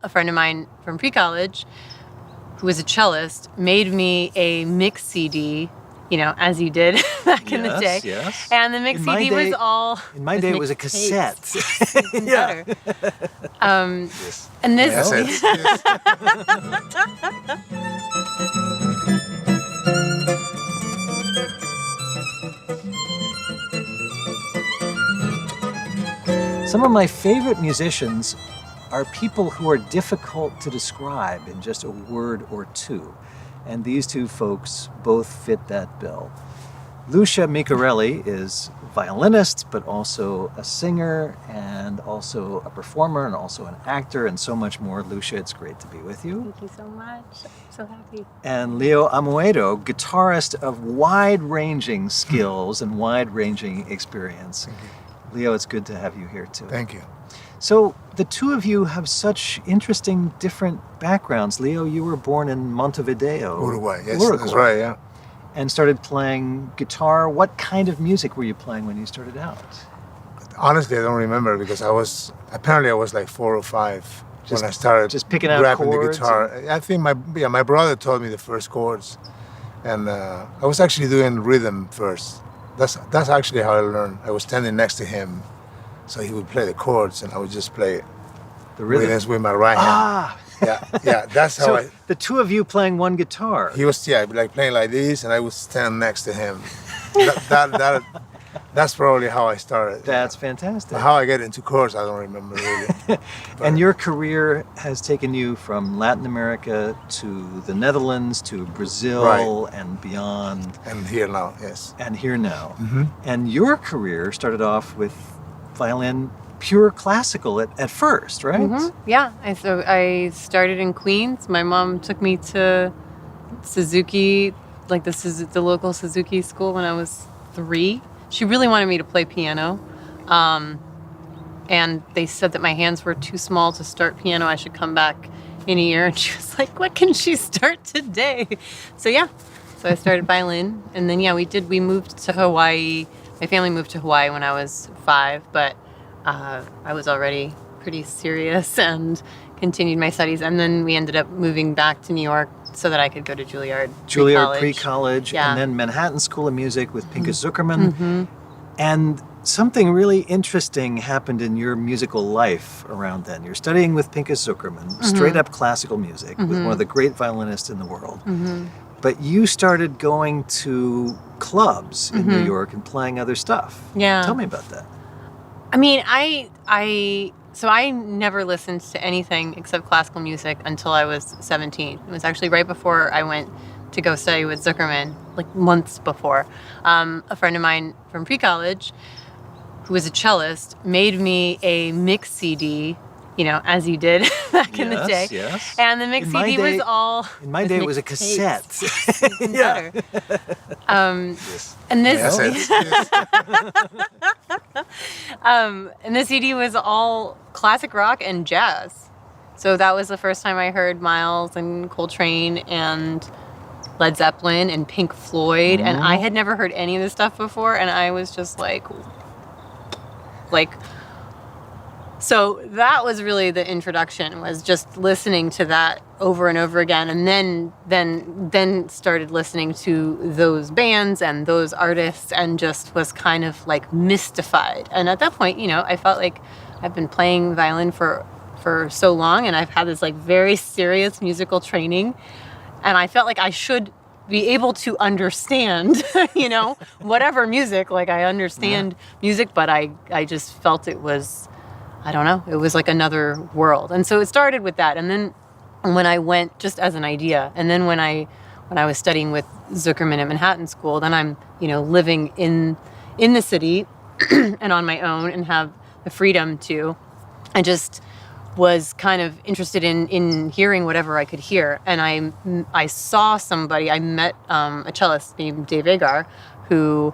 A friend of mine from pre-college, who was a cellist, made me a mix CD, as you did back in the day. Yes. And the mix CD was all... In my day, it was a cassette. Even better. Yes. And this... Yes. Some of my favorite musicians are people who are difficult to describe in just a word or two. And these two folks both fit that bill. Lucia Micarelli is a violinist, but also a singer and also a performer and also an actor and so much more. Lucia, it's great to be with you. Thank you so much. I'm so happy. And Leo Amoedo, guitarist of wide-ranging skills and wide-ranging experience. Leo, it's good to have you here too. Thank you. So the two of you have such interesting, different backgrounds. Leo, you were born in Montevideo, Uruguay, yes, that's right, yeah. And started playing guitar. What kind of music were you playing when you started out? Honestly, I don't remember because I was like 4 or 5 when I started just picking out grabbing chords the guitar. I think my brother taught me the first chords, and I was actually doing rhythm first. That's actually how I learned. I was standing next to him, so he would play the chords, and I would just play the rhythms with my right hand. Yeah, that's how so the two of you playing one guitar. He was like playing like this, and I would stand next to him. That's probably how I started. That's fantastic. How I get into chords, I don't remember really. And your career has taken you from Latin America to the Netherlands to Brazil and beyond. And here now, yes. And here now. Mm-hmm. And your career started off with violin, pure classical at first, right? Mm-hmm. Yeah, I started in Queens. My mom took me to Suzuki, like the local Suzuki school when I was 3. She really wanted me to play piano. And they said that my hands were too small to start piano. I should come back in a year. And she was like, what can she start today? So I started violin. And then, we moved to Hawaii. My family moved to Hawaii when I was 5, but I was already pretty serious and continued my studies. And then we ended up moving back to New York so that I could go to Juilliard pre-college, and then Manhattan School of Music with Pinchas Zukerman. Mm-hmm. And something really interesting happened in your musical life around then. You're studying with Pinchas Zukerman, straight up classical music, with one of the great violinists in the world. Mm-hmm. But you started going to clubs in New York and playing other stuff. Yeah. Tell me about that. I mean, So I never listened to anything except classical music until I was 17. It was actually right before I went to go study with Zukerman, like months before. A friend of mine from pre-college, who was a cellist, made me a mix CD, as you did back in the day. Yes. And the mix CD was all... In my day, it was a cassette. Even better. And this... Yes. And the CD was all classic rock and jazz. So that was the first time I heard Miles and Coltrane and Led Zeppelin and Pink Floyd. And I had never heard any of this stuff before. And I was just like, so that was really the introduction, was just listening to that over and over again. And then started listening to those bands and those artists and just was kind of like mystified. And at that point, I felt like I've been playing violin for so long, and I've had this like very serious musical training, and I felt like I should be able to understand, whatever music, like I understand music, but I just felt it was, I don't know, it was like another world. And so it started with that. And then when I went, just as an idea, and then when I was studying with Zukerman at Manhattan School, then I'm, living in the city and on my own and have the freedom to, I just was kind of interested in hearing whatever I could hear. And I saw somebody, I met a cellist named Dave Agar, who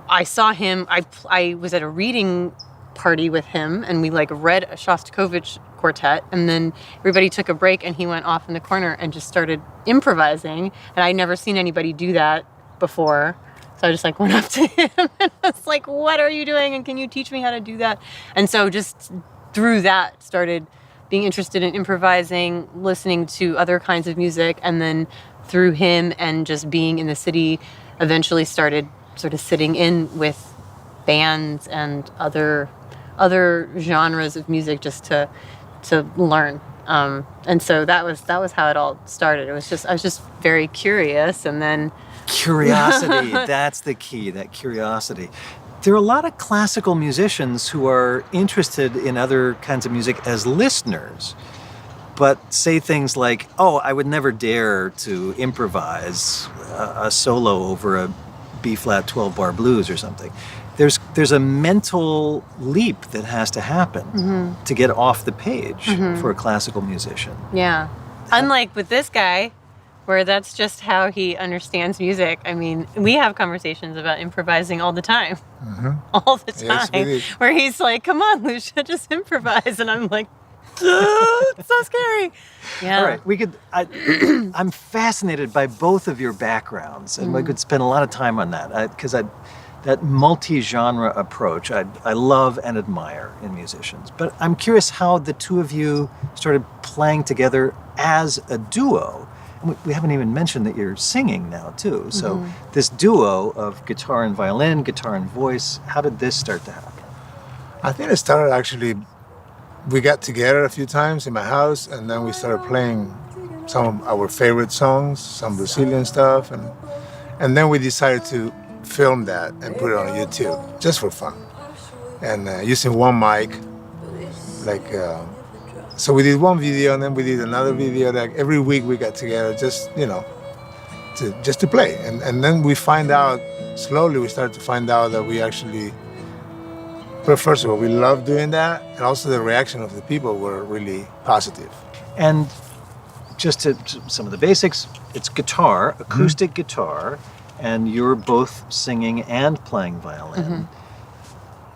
I saw him, I was at a reading party with him, and we read a Shostakovich quartet, and then everybody took a break and he went off in the corner and just started improvising. And I'd never seen anybody do that before. So I just went up to him and was like, what are you doing? And can you teach me how to do that? And so just through that started being interested in improvising, listening to other kinds of music, and then through him and just being in the city, eventually started sort of sitting in with bands and other genres of music just to learn. And so that was how it all started. I was just very curious, and then Curiosity, that's the key, that curiosity. There are a lot of classical musicians who are interested in other kinds of music as listeners, but say things like, oh, I would never dare to improvise a solo over a B-flat 12-bar blues or something. There's a mental leap that has to happen to get off the page for a classical musician. yeah. Unlike with this guy, where that's just how he understands music. I mean, we have conversations about improvising all the time. All the time. Yes, we do. Where he's like, come on, Lucia, just improvise. And I'm like, it's so scary. Yeah. All right, I'm fascinated by both of your backgrounds, and we could spend a lot of time on that, because that multi-genre approach I love and admire in musicians. But I'm curious how the two of you started playing together as a duo. And we haven't even mentioned that you're singing now too. So this duo of guitar and violin, guitar and voice, how did this start to happen? I think it started actually, we got together a few times in my house, and then we started playing some of our favorite songs, some Brazilian stuff, and then we decided to film that and put it on YouTube, just for fun. And using one mic, so we did one video, and then we did another video. Like every week we got together, just to play. And then we slowly we started to find out that we actually, but first of all, we loved doing that, and also the reaction of the people were really positive. And just to some of the basics, it's guitar, acoustic guitar, and you're both singing and playing violin.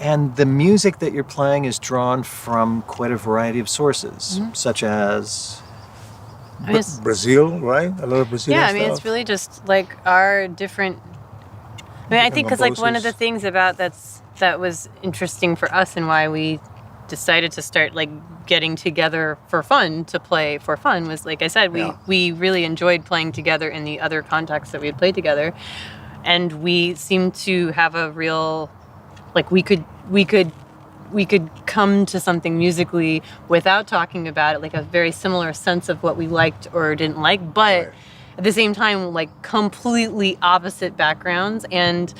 And the music that you're playing is drawn from quite a variety of sources, such as Brazil, right? A lot of Brazilian Yeah, I mean, stuff. it's really just like our different. I mean, I think because like one of the composers. things about that was interesting for us and why we decided to start like getting together for fun to play for fun was, like I said, we really enjoyed playing together in the other contexts that we had played together, and we seemed to have a real, like we could come to something musically without talking about it, like a very similar sense of what we liked or didn't like, but at the same time, like completely opposite backgrounds, and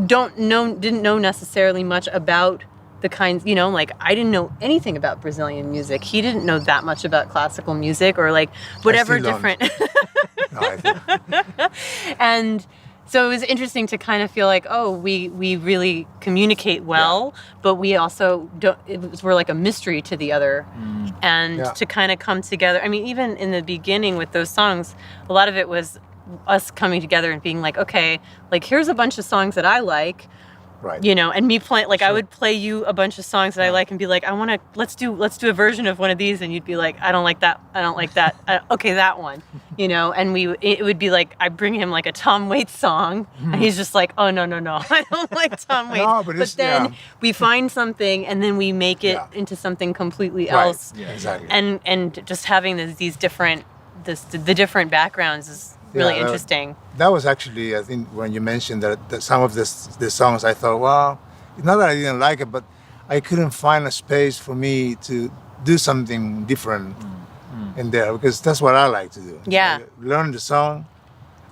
didn't know necessarily much about the kinds, like I didn't know anything about Brazilian music. He didn't know that much about classical music or like whatever different. And so it was interesting to kind of feel like, oh, we really communicate well, but we also we're like a mystery to the other. And to kind of come together. I mean, even in the beginning with those songs, a lot of it was us coming together and being like, okay, like here's a bunch of songs that I like. Right. And me playing, like I would play you a bunch of songs that I like and be like, let's do a version of one of these, and you'd be like, I don't like that, okay, that one, and it would be like, I bring him like a Tom Waits song, and he's just like, oh no, I don't like Tom Waits, No, but then we find something, and then we make it into something completely else, Yeah, exactly. and just having the different backgrounds is really interesting. That was actually, I think, when you mentioned that some of the songs, I thought, well, it's not that I didn't like it, but I couldn't find a space for me to do something different in there, because that's what I like to do. Yeah. Like, learn the song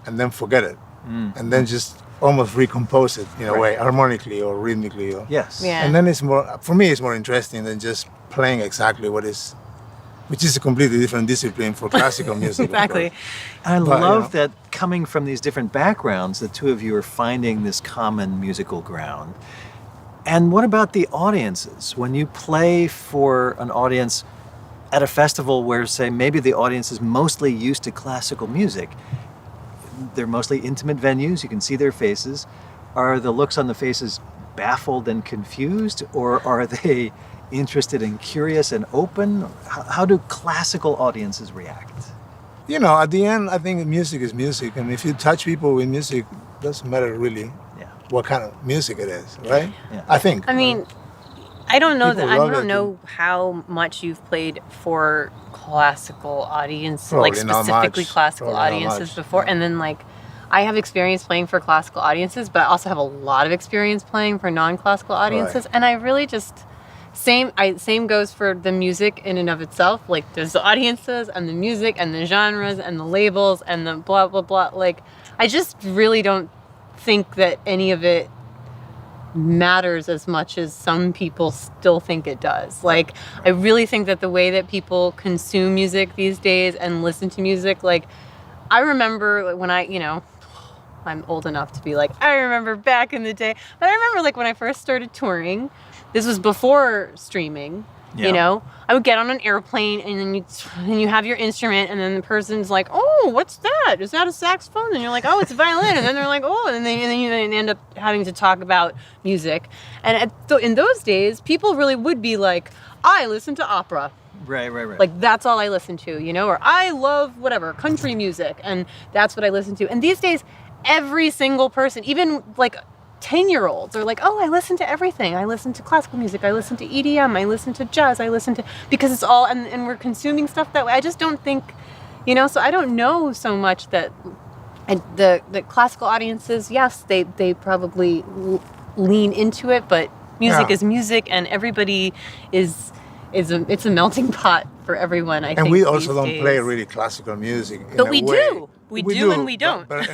and then forget it, and then just almost recompose it in a way, harmonically or rhythmically. Yes. Yeah. And then it's more interesting than just playing exactly which is a completely different discipline for classical music. Exactly. I love that coming from these different backgrounds, the two of you are finding this common musical ground. And what about the audiences? When you play for an audience at a festival where, say, maybe the audience is mostly used to classical music, they're mostly intimate venues, you can see their faces. Are the looks on the faces baffled and confused, or are they interested and curious and open? How do classical audiences react? At the end, I think music is music, and if you touch people with music, it doesn't matter really what kind of music it is, right? Yeah. I think. I mean, I don't know People that. I love don't it. know how much you've played for classical audiences, Probably like not specifically much. classical Probably not audiences much, before. yeah. And then like, I have experience playing for classical audiences, but I also have a lot of experience playing for non-classical audiences. And I really just same goes for the music in and of itself. Like there's the audiences and the music and the genres and the labels and the blah blah blah. Like I just really don't think that any of it matters as much as some people still think it does. Like I really think that the way that people consume music these days and listen to music, like I remember when I'm old enough to be like, I remember back in the day, but I remember like when I first started touring, this was before streaming. Yeah. You know, I would get on an airplane and then you have your instrument and then the person's like, oh, what's that? Is that a saxophone? And you're like, oh, it's a violin. And then they're like, oh, and then you end up having to talk about music. And in those days, people really would be like, I listen to opera. Right. Like that's all I listen to, you know, or I love whatever, country music, and that's what I listen to. And these days, every single person, even like 10-year-olds are like, oh, I listen to everything. I listen to classical music. I listen to EDM. I listen to jazz. Because it's all, and we're consuming stuff that way. I just don't think, you know, so I don't know so much that the classical audiences, yes, they probably lean into it, but music is music and everybody it's a melting pot for everyone, I think. And we also these don't days. play really classical music. But we do. We do and we don't. But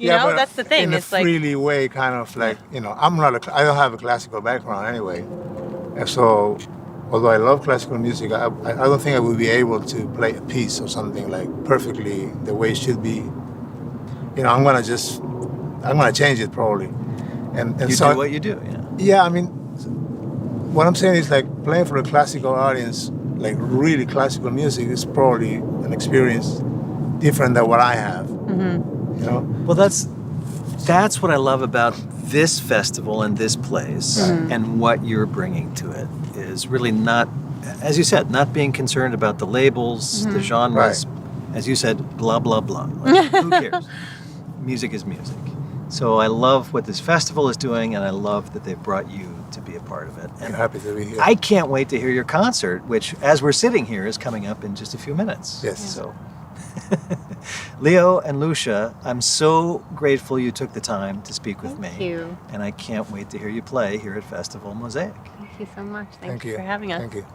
You know, that's the thing. In It's a like freely way, kind of like, you know, I don't have a classical background anyway. And so, although I love classical music, I don't think I would be able to play a piece or something like perfectly the way it should be. You know, I'm gonna change it probably. And You so do what you do. Yeah. yeah, I mean, what I'm saying is like playing for a classical audience, like really classical music, is probably an experience different than what I have. Mm-hmm. You know? Well, that's what I love about this festival and this place, and what you're bringing to it is really not, as you said, not being concerned about the labels, the genres. As you said, blah blah blah. Like, who cares? Music is music. So I love what this festival is doing, and I love that they've brought you to be a part of it. And I'm happy to be here. I can't wait to hear your concert, which, as we're sitting here, is coming up in just a few minutes. Yes. So, Leo and Lucia, I'm so grateful you took the time to speak with me. Thank you. And I can't wait to hear you play here at Festival Mosaic. Thank you so much. Thank Thank you you. for having us. Thank you.